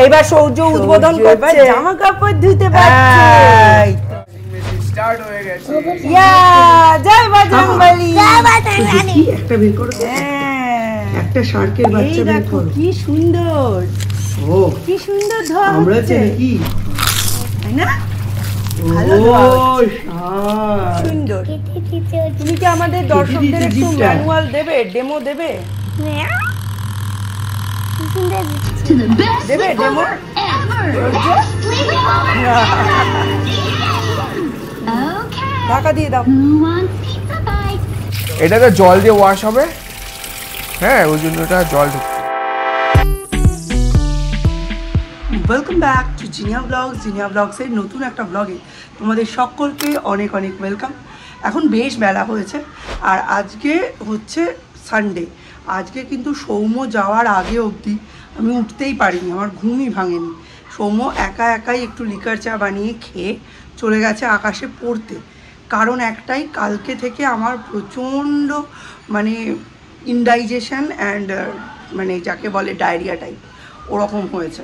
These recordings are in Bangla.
এইবার সৌর্য উদ্বোধন করছে, জামা কাপড় ধুতে পারছে। স্টার্ট হয়ে গেছে। ইয়া জয় বজরংবলী। জয় বজরংবলী। একটা বের করো, একটা শার্কের বাচ্চা বের করো। কি সুন্দর, ও কি সুন্দর ধোয়া আমরা হচ্ছে, কি তাই না? ভালো সুন্দর। তুমি কি আমাদের দর্শকদের একটু ম্যানুয়াল দেবে, ডেমো দেবে? দেবে ডেমো? ঢাকা দিয়ে দাও। এটাতে জল দিয়ে ওয়াশ হবে, হ্যাঁ ওই জন্য এটা জল ঢুকছে। Welcome back to Zinnia blogs. Zinnia ব্লগসের নতুন একটা ব্লগে তোমাদের সকলকে অনেক অনেক ওয়েলকাম। এখন বেশ বেলা হয়েছে আর আজকে হচ্ছে সানডে। আজকে কিন্তু সৌম্য যাওয়ার আগে অবধি আমি উঠতেই পারিনি, আমার ঘুমই ভাঙেনি। সৌম্য একা একাই একটু লিকার চা বানিয়ে খেয়ে চলে গেছে আকাশে পড়তে। কারণ একটাই, কালকে থেকে আমার প্রচণ্ড মানে ইনডাইজেশন অ্যান্ড মানে যাকে বলে ডায়রিয়া টাইপ ওরকম হয়েছে।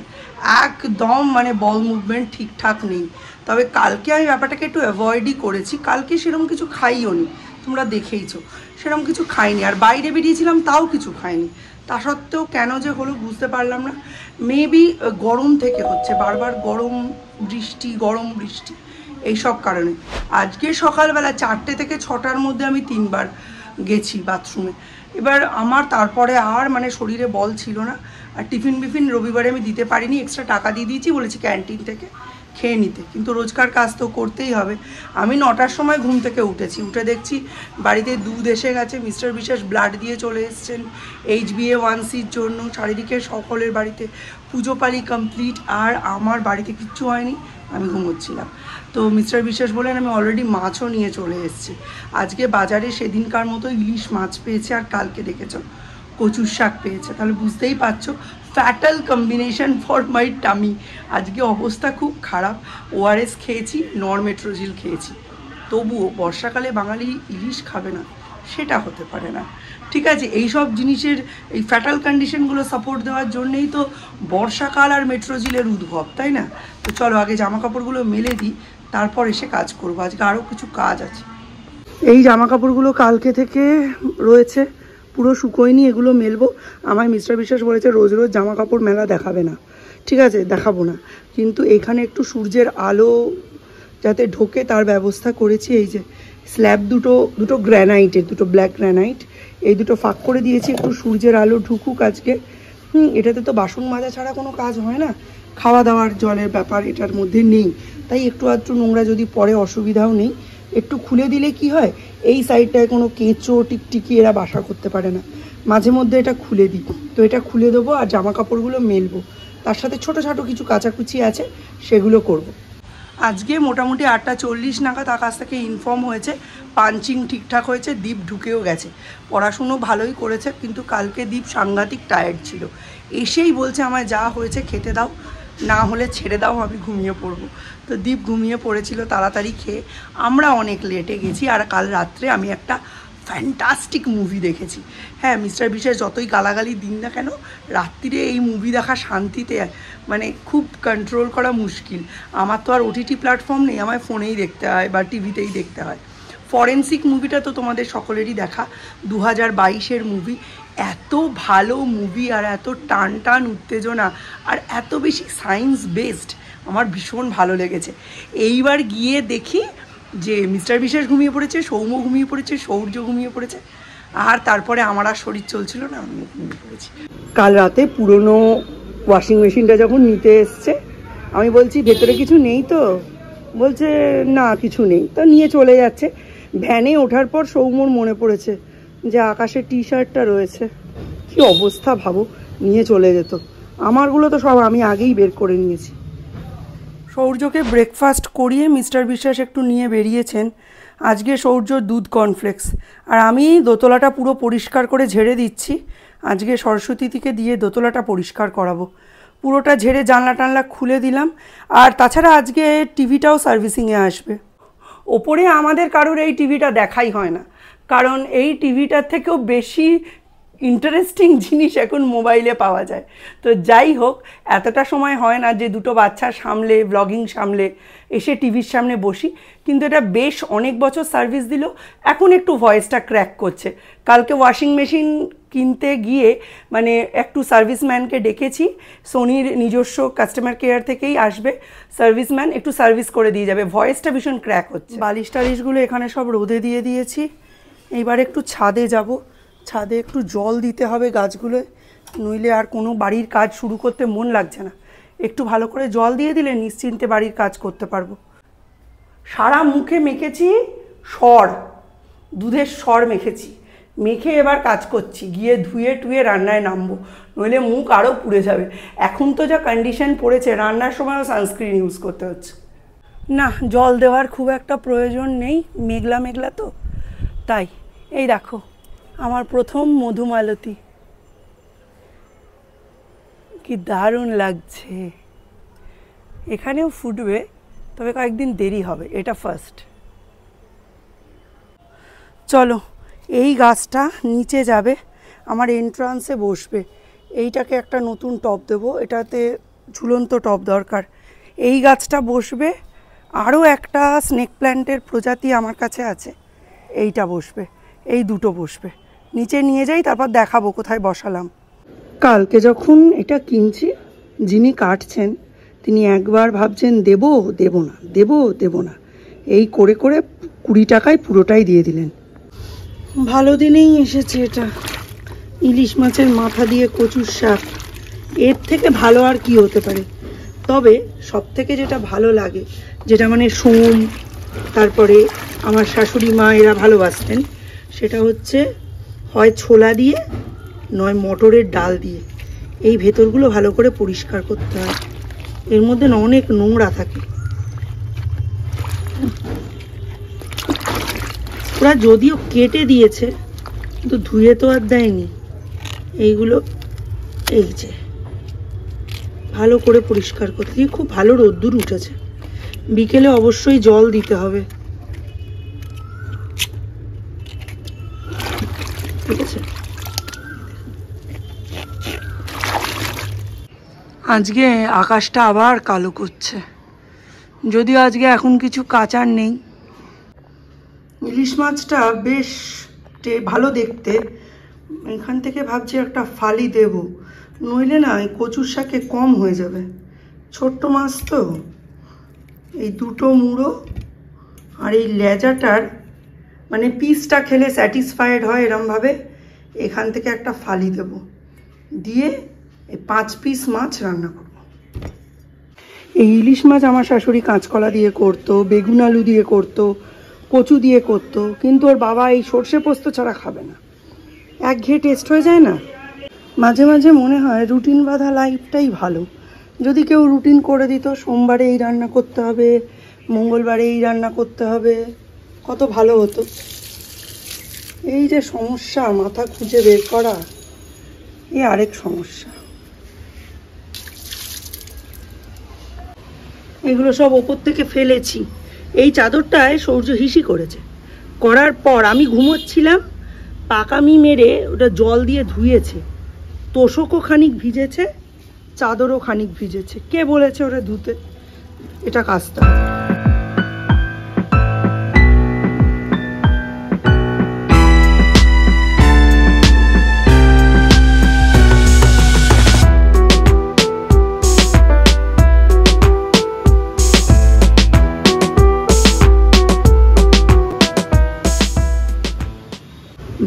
একদম মানে বল মুভমেন্ট ঠিকঠাক নেই। তবে কালকে আমি ব্যাপারটাকে একটু অ্যাভয়েডই করেছি। কালকে সেরকম কিছু খাইও নি, তোমরা দেখেইছো সেরকম কিছু খাইনি। আর বাইরে বেরিয়েছিলাম তাও কিছু খাইনি। তা সত্ত্বেও কেন যে হলো বুঝতে পারলাম না। মেবি গরম থেকে হচ্ছে, বারবার গরম বৃষ্টি গরম বৃষ্টি এইসব কারণে। আজকে সকালবেলা 4টে থেকে 6টার মধ্যে আমি 3বার গেছি বাথরুমে। এবার আমার তারপরে আর মানে শরীরে বল ছিল না। আর টিফিন বিফিন রবিবারে আমি দিতে পারিনি, এক্সট্রা টাকা দিয়ে দিয়েছি, বলেছি ক্যান্টিন থেকে খেয়ে নিতে। কিন্তু রোজকার কাজ তো করতেই হবে। আমি 9টার সময় ঘুম থেকে উঠেছি, উঠে দেখছি বাড়িতে দুধ এসে গেছে, মিস্টার বিশ্বাস ব্লাড দিয়ে চলে এসছেন HbA1cর জন্য। চারিদিকে সকলের বাড়িতে পুজো পালি কমপ্লিট, আর আমার বাড়িতে কিচ্ছু হয়নি, আমি ঘুমোচ্ছিলাম। তো মিস্টার বিশ্বাস বলেন আমি অলরেডি মাছও নিয়ে চলে এসেছি। আজকে বাজারে সেদিনকার মতো ইলিশ মাছ পেয়েছে, আর কালকে দেখেছ কচুর শাক পেয়েছে। তাহলে বুঝতেই পারছো fatal combination for my tummy. আজকে অবস্থা খুব খারাপ। ORS খেয়েছি, নরমেট্রোজিল খেয়েছি, তবুও বর্ষাকালে বাঙালি ইলিশ খাবে না সেটা হতে পারে না। ঠিক আছে, এইসব জিনিসের এই ফ্যাটাল কন্ডিশনগুলো সাপোর্ট দেওয়ার জন্যেই তো বর্ষাকাল আর মেট্রোজিলের উদ্ভব, তাই না? তো চলো আগে জামা কাপড়গুলো মেলে দিই, তারপর এসে কাজ করবো। আজকে আরও কিছু কাজ আছে। এই জামা কাপড়গুলো কালকে থেকে রয়েছে, পুরো শুকোয়নি, এগুলো মেলবো। আমার মিস্টার বিশ্বাস বলেছে রোজ রোজ জামা কাপড় মেলা দেখাবে না। ঠিক আছে, দেখাবো না, কিন্তু এখানে একটু সূর্যের আলো যাতে ঢোকে তার ব্যবস্থা করেছি। এই যে স্ল্যাব দুটো গ্র্যানাইটের, দুটো ব্ল্যাক গ্র্যানাইট, এই দুটো ফাঁক করে দিয়েছি, একটু সূর্যের আলো ঢুকুক আজকে। এটাতে তো বাসন মাজা ছাড়া কোনো কাজ হয় না, খাওয়া দাওয়ার জলের ব্যাপার এটার মধ্যে নেই, তাই একটু আধটু নোংরা যদি পরে অসুবিধাও নেই। একটু খুলে দিলে কি হয়, এই সাইডটায় কোনো কেঁচো টিকটিকি এরা বাসা করতে পারে না, মাঝে মধ্যে এটা খুলে দিই। তো এটা খুলে দেবো আর জামা কাপড়গুলো মেলবো, তার সাথে ছোটো কিছু কাচাকুচি আছে সেগুলো করব। আজকে মোটামুটি 8টা 40 নাগাদ আকাশ থেকে ইনফর্ম হয়েছে পাঞ্চিং ঠিকঠাক হয়েছে, দীপ ঢুকেও গেছে। পড়াশুনো ভালোই করেছে, কিন্তু কালকে দীপ সাংঘাতিক টায়ার্ড ছিল। এসেই বলছে আমায় যা হয়েছে খেতে দাও, না হলে ছেড়ে দাও, আমি ঘুমিয়ে পড়বো। তো দীপ ঘুমিয়ে পড়েছিল তাড়াতাড়ি খেয়ে। আমরা অনেক লেটে গেছি, আর কাল রাত্রে আমি একটা ফ্যান্টাস্টিক মুভি দেখেছি। হ্যাঁ, মিস্টার বিশ্বাস যতই গালাগালি দিন না কেন, রাত্রিরে এই মুভি দেখা শান্তিতে মানে খুব কন্ট্রোল করা মুশকিল। আমার তো আর OTT প্ল্যাটফর্ম নেই, আমায় ফোনেই দেখতে হয় বা টিভিতেই দেখতে হয়। ফরেন্সিক মুভিটা তো তোমাদের সকলেরই দেখা, 2022-এর মুভি। এত ভালো মুভি, আর এত টান টান উত্তেজনা, আর এত বেশি সায়েন্স বেসড, আমার ভীষণ ভালো লেগেছে। এইবার গিয়ে দেখি যে মিস্টার বিশ্বাস ঘুমিয়ে পড়েছে, সৌম্য ঘুমিয়ে পড়েছে, সৌর্য ঘুমিয়ে পড়েছে, আর তারপরে আমার আর শরীর চলছিল না, আমিও ঘুমিয়ে পড়েছি। কাল রাতে পুরনো ওয়াশিং মেশিনটা যখন নিতে এসছে, আমি বলছি ভেতরে কিছু নেই তো, বলছে না কিছু নেই, তো নিয়ে চলে যাচ্ছে। ভ্যানে ওঠার পর সৌম্যর মনে পড়েছে যে আকাশের টি-শার্টটা রয়েছে, কি অবস্থা ভাবো, নিয়ে চলে যেত। আমারগুলো তো সব আমি আগেই বের করে নিয়েছি। সৌর্যকে ব্রেকফাস্ট করিয়ে মিস্টার বিশ্বাস একটু নিয়ে বেরিয়েছেন। আজকে সৌর্য দুধ কর্নফ্লেক্স, আর আমি দোতলাটা পুরো পরিষ্কার করে ঝেড়ে দিচ্ছি। আজকে সরস্বতীকে দিয়ে দোতলাটা পরিষ্কার করাবো, পুরোটা ঝেড়ে জানলা টানলা খুলে দিলাম। আর তাছাড়া আজকে টিভিটাও সার্ভিসিংয়ে আসবে। ওপরে আমাদের কারোর এই টিভিটা দেখাই হয় না, কারণ এই টিভিটার থেকেও বেশি ইন্টারেস্টিং জিনিস এখন মোবাইলে পাওয়া যায়। তো যাই হোক, এতটা সময় হয় না যে দুটো বাচ্চা সামলে ব্লগিং সামলে এসে টিভির সামনে বসি, কিন্তু এটা বেশ অনেক বছর সার্ভিস দিল, এখন একটু ভয়েসটা ক্র্যাক করছে। কালকে ওয়াশিং মেশিন কিনতে গিয়ে মানে একটু সার্ভিসম্যানকে ডেকেছি, সোনির নিজস্ব কাস্টমার কেয়ার থেকেই আসবে সার্ভিসম্যান, একটু সার্ভিস করে দিয়ে যাবে। ভয়েসটা ভীষণ ক্র্যাক হচ্ছে। বালিশ টালিশগুলো এখানে সব রোদে দিয়ে দিয়েছি, এইবার একটু ছাদে যাব, ছাদে একটু জল দিতে হবে গাছগুলোয়, নইলে আর কোনো বাড়ির কাজ শুরু করতে মন লাগছে না। একটু ভালো করে জল দিয়ে দিলে নিশ্চিন্তে বাড়ির কাজ করতে পারবো। সারা মুখে মেখেছি সর, দুধের সর মেখেছি, মেখে এবার কাজ করছি, গিয়ে ধুয়ে টুয়ে রান্নায় নামবো, নইলে মুখ আরও পুড়ে যাবে। এখন তো যা কন্ডিশন পড়েছে, রান্নার সময়ও সানস্ক্রিন ইউজ করতে হচ্ছে। না, জল দেওয়ার খুব একটা প্রয়োজন নেই, মেঘলা মেঘলা তো তাই। এই দেখো আমার প্রথম মধুমালতী, কি দারুণ লাগছে। এখানেও ফুটবে, তবে কয়েকদিন দেরি হবে, এটা ফার্স্ট। চলো, এই গাছটা নিচে যাবে, আমার এন্ট্রান্সে বসবে। এইটাকে একটা নতুন টব দেবো, এটাতে ঝুলন্ত টব দরকার। এই গাছটা বসবে, আরও একটা স্নেক প্ল্যান্টের প্রজাতি আমার কাছে আছে, এইটা বসবে, এই দুটো বসবে। নিচে নিয়ে যাই, তারপর দেখাবো কোথায় বসালাম। কালকে যখন এটা কিনছি, যিনি কাটছেন তিনি একবার ভাবছেন দেবো দেবো না, দেবো দেবো না, এই করে করে 20 টাকায় পুরোটাই দিয়ে দিলেন। ভালো দিনেই এসেছে এটা, ইলিশ মাছের মাথা দিয়ে কচুর শাক, এর থেকে ভালো আর কি হতে পারে। তবে সব থেকে যেটা ভালো লাগে, যেটা মানে সোম, তারপরে আমার শাশুড়ি মা এরা ভালোবাসতেন, সেটা হচ্ছে হয় ছোলা দিয়ে নয় মটরের ডাল দিয়ে। এই ভেতরগুলো ভালো করে পরিষ্কার করতে হয়, এর মধ্যে না অনেক নোংরা থাকে। ওরা যদিও কেটে দিয়েছে, কিন্তু ধুয়ে তো আর দেয়নি। এইগুলো এই যে ভালো করে পরিষ্কার করতে দিয়ে, খুব ভালো রোদ্দুর উঠেছে, বিকেলে অবশ্যই জল দিতে হবে, ঠিক আছে। আজকে আকাশটা আবার কালো করছে, যদিও আজকে এখন কিছু কাচার নেই। ইলিশ মাছটা বেশ ভালো দেখতে, এখান থেকে ভাবছি একটা ফালি দেব, নইলে না এই কচুর শাকে কম হয়ে যাবে। ছোট্ট মাছ তো, এই দুটো মুড়ো আর এই লেজাটার মানে পিসটা খেলে স্যাটিসফাইড হয় এরমভাবে, এখান থেকে একটা ফালি দেব, দিয়ে এই 5 পিস মাছ রান্না করব। এই ইলিশ মাছ আমার শাশুড়ি কাঁচকলা দিয়ে করতো, বেগুন আলু দিয়ে করতো, কচু দিয়ে করতো, কিন্তু ওর বাবা এই সর্ষে পোস্ত ছাড়া খাবে না, একঘেয়ে টেস্ট হয়ে যায় না। মাঝে মাঝে মনে হয় রুটিন বাঁধা লাইফটাই ভালো। যদি কেউ রুটিন করে দিত, সোমবারে এই রান্না করতে হবে, মঙ্গলবারে এই রান্না করতে হবে, কত ভালো হতো। এই যে সমস্যা, মাথা খুঁজে বের করা, এই আরেক সমস্যা। এগুলো সব ওপর থেকে ফেলেছি। এই চাদরটায় সূর্য হিসি করেছে, করার পর আমি ঘুমোচ্ছিলাম, পাকামি মেরে ওটা জল দিয়ে ধুয়েছে, তোষকও খানিক ভিজেছে, চাদরও খানিক ভিজেছে। কে বলেছে ওটা ধুতে? এটা কাচতে হবে।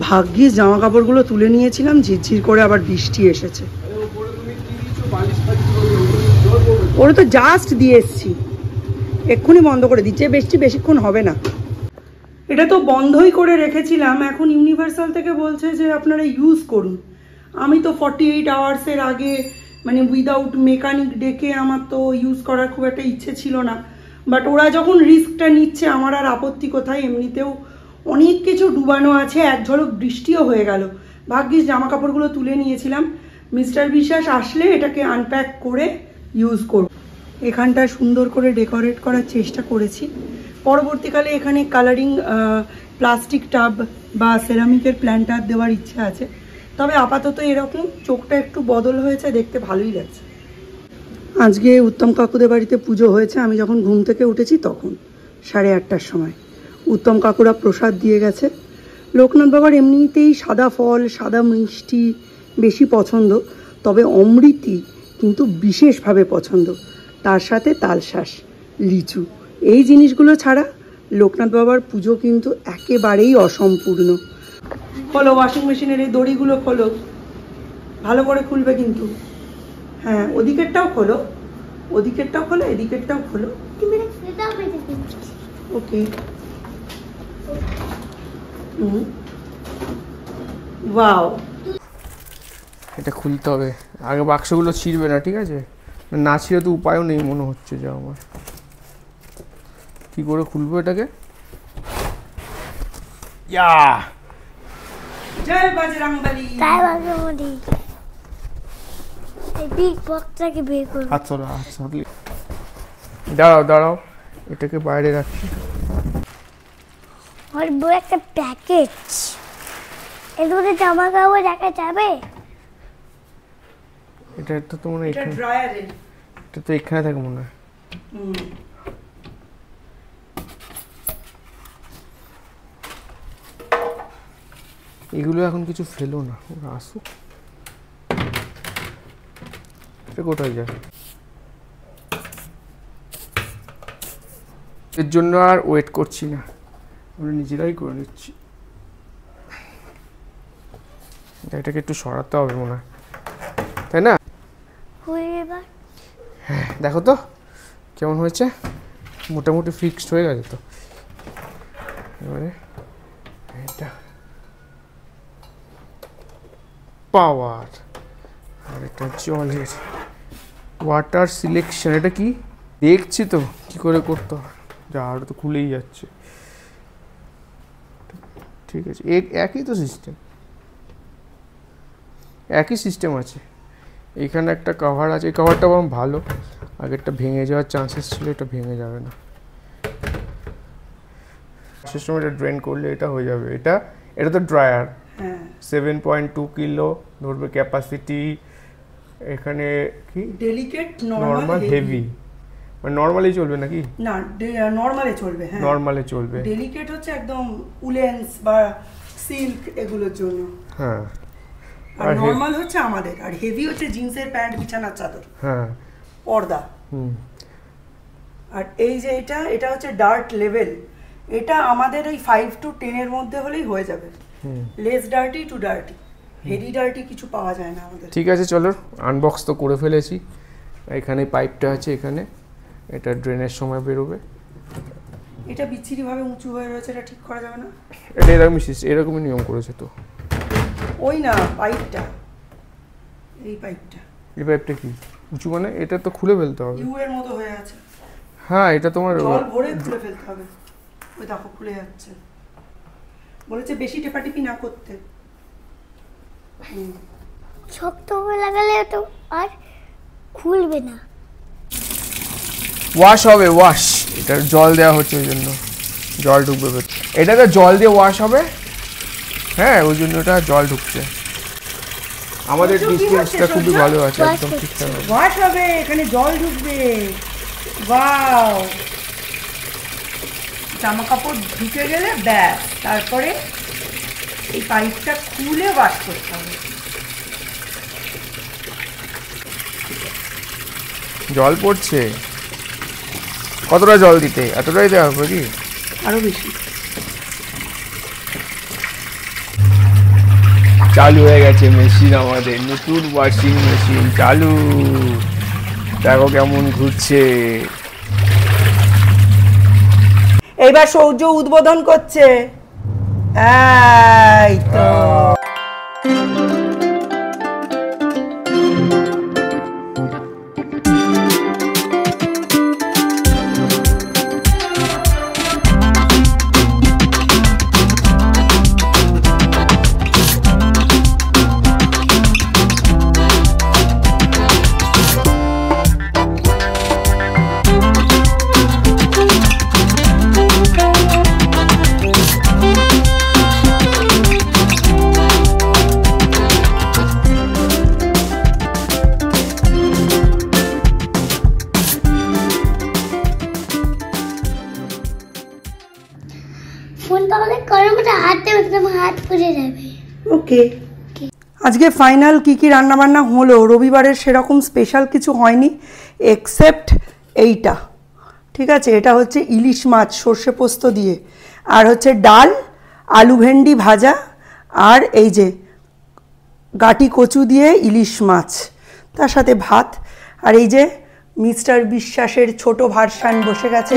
ভাগ্যিস জামা কাপড়গুলো তুলে নিয়েছিলাম, ঝিরঝির করে আবার বৃষ্টি এসেছে। ওরা তো জাস্ট দিয়ে এসছি, এক্ষুনি বন্ধ করে দিচ্ছে, বৃষ্টি বেশিক্ষণ হবে না। এটা তো বন্ধই করে রেখেছিলাম, এখন ইউনিভার্সাল থেকে বলছে যে আপনারা ইউজ করুন। আমি তো 48 আওয়ার্সের আগে মানে উইদাউট মেকানিক ডেকে আমার তো ইউজ করার খুব একটা ইচ্ছে ছিল না, বাট ওরা যখন রিস্কটা নিচ্ছে আমার আর আপত্তি কোথায়। এমনিতেও অনেক কিছু ডুবানো আছে, এক ঝলক বৃষ্টিও হয়ে গেল। ভাগ্যিস জামা কাপড়গুলো তুলে নিয়েছিলাম। মিস্টার বিশ্বাস আসলে এটাকে আনপ্যাক করে ইউজ করব। এখানটা সুন্দর করে ডেকোরেট করার চেষ্টা করেছি। পরবর্তীকালে এখানে কালারিং প্লাস্টিক টাব বা সেরামিকের প্ল্যান্টার দেওয়ার ইচ্ছে আছে, তবে আপাতত এরকম, চোখটা একটু বদল হয়েছে, দেখতে ভালোই লাগছে। আজকে উত্তম কাকুদের বাড়িতে পুজো হয়েছে। আমি যখন ঘুম থেকে উঠেছি তখন 8:30টার সময় উত্তম কাকুরা প্রসাদ দিয়ে গেছে। লোকনাথ বাবার এমনিতেই সাদা ফল, সাদা মিষ্টি বেশি পছন্দ, তবে অমৃতি কিন্তু বিশেষভাবে পছন্দ। তার সাথে তালশাঁস, লিচু, এই জিনিসগুলো ছাড়া লোকনাথ বাবার পুজো কিন্তু একেবারেই অসম্পূর্ণ। খোলো ওয়াশিং মেশিনের এই দড়িগুলো খোলো, ভালো করে খুলবে কিন্তু। হ্যাঁ, ওদিকেরটাও খোলো, ওদিকেরটাও খোলো, এদিকেরটাও খোলো। ওকে। ওয়াও, এটা খুলতে হবে আগে, বাক্সগুলো ছিঁড়বে না, ঠিক আছে? না ছিঁড়ে তো উপায়ও নেই মনে হচ্ছে যে আমার। কি করে খুলবো এটাকে? ইয়া, জয় বজরংবলী। তাই বাগমদি এই বিগ বক্সটাকে বের করব। হাত সরা, হাত সরলি। দাঁড়াও দাঁড়াও, এটাকে বাইরে রাখছি। আর বড় একটা প্যাকেজ, এর মধ্যে জামা কাপড় রাখা যাবে? এটা তো তোমার এটা এখানে, ড্রায়ারে। এটা তো এখানে থাকে মনে হয়। এগুলো এখন কিছু ফেলো না, ওরা আসুক। এটা কোথায় যায়? এর জন্য আর ওয়েট করছি না, আমরা নিজেরাই করে নিচ্ছি। এটাকে একটু সরাতে হবে মনে হয়, তাই না? হয়ে এবার হ্যাঁ, দেখো তো কেমন হয়েছে, মোটামুটি ফিক্সড হয়ে গেছে তো। এবারে এটা পাওয়ার, আর এটা জলের ওয়াটার সিলেকশন। এটা কি দেখছি তো কি করে করতে হয়, যা আর তো খুলেই যাচ্ছে। ঠিক আছে, একই তো সিস্টেম, একই সিস্টেম আছে। এখানে একটা কভার আছে, এই কভারটা বরং ভালো, আগেরটা ভেঙে যাওয়ার চান্সেস ছিল, এটা ভেঙে যাবে না। সে সময় এটা ড্রেন করলে এটা হয়ে যাবে। এটা তো ড্রায়ার, 7.2 কিলো ধরবে ক্যাপাসিটি। এখানে কি ডেলিকেট, নরমাল, হেভি, মানে নরমালি চলবে নাকি? না, নরমালে চলবে। হ্যাঁ, নরমালে চলবে। ডেলিকেট হচ্ছে একদম উলেন্স বা সিল্ক এগুলোর জন্য। হ্যাঁ, আর নরমাল হচ্ছে আমাদের, আর হেভি হচ্ছে জিন্সের প্যান্ট, বিছানার চাদর, হ্যাঁ, পর্দা। আর এই যে এটা হচ্ছে ডার্ট লেভেল। এটা আমাদের এই 5 to 10 এর মধ্যে হলেই হয়ে যাবে। Less dirty to dirty, heavy dirty কিছু পাওয়া যায় না আমাদের। ঠিক আছে, চলো আনবক্স তো করে ফেলেছি। এখানে পাইপটা আছে, এখানে এটা ড্রেনের সময় বেরোবে। এটা বিচ্ছিরিভাবে উঁচু হয়ে রয়েছে, এটা ঠিক করা যাবে না? এটা এরকমই নিয়ম করেছে তো। ওই না, পাইপটা, এই পাইপটা। এই পাইপটা কি উঁচু মানে? এটা তো খুলে ফেলতে হবে। ইউ এর মতো হয়ে আছে। হ্যাঁ, এটা তোমার জল ভরে খুলে ফেলতে হবে। ওই দেখো খুলে যাচ্ছে। বলেছে বেশি টেপাটিপি না করতে। শক্ত করে লাগালে তো আর খুলবে না। ওয়াশ হবে, ওয়াশ। এটা জল দেওয়া হচ্ছে, ওই জন্য জল ঢুকবে ভেতরে। এটাতে জল দিয়ে ওয়াশ হবে, হ্যাঁ, ওই জন্য এটা জল ঢুকছে। আমাদের ডিস্টেন্সটা খুবই ভালো আছে, একদম ঠিকঠাক। ওয়াশ হবে, এখানে জল ঢুকবে। ওয়াও, জামা কাপড় ঢুকে গেলে ব্যাস, তারপরে এই পাইপটা খুলে ওয়াশ করতে হবে। জল পড়ছে, কতটা জল দিতে? এতটাই দেওয়া হবে কি? আরো বেশি। চালু হয়ে গেছে মেশিন, আমাদের নতুন ওয়াশিং মেশিন চালু। দেখো কেমন ঘুরছে। এইবার সৌর্য উদ্বোধন করছে। এই তো গরম করে হাত দেবে, তোমার হাত পুড়ে যাবে। ওকে, আজকে ফাইনাল কি কি রান্না বান্না হলো, রবিবারের সেরকম স্পেশাল কিছু হয়নি এক্সেপ্ট এইটা, ঠিক আছে। এটা হচ্ছে ইলিশ মাছ সর্ষে পোস্ত দিয়ে, আর হচ্ছে ডাল, আলু ভেন্ডি ভাজা, আর এই যে গাটি কচু দিয়ে ইলিশ মাছ, তার সাথে ভাত। আর এই যে মিস্টার বিশ্বাসের ছোট ভার্সান বসে গেছে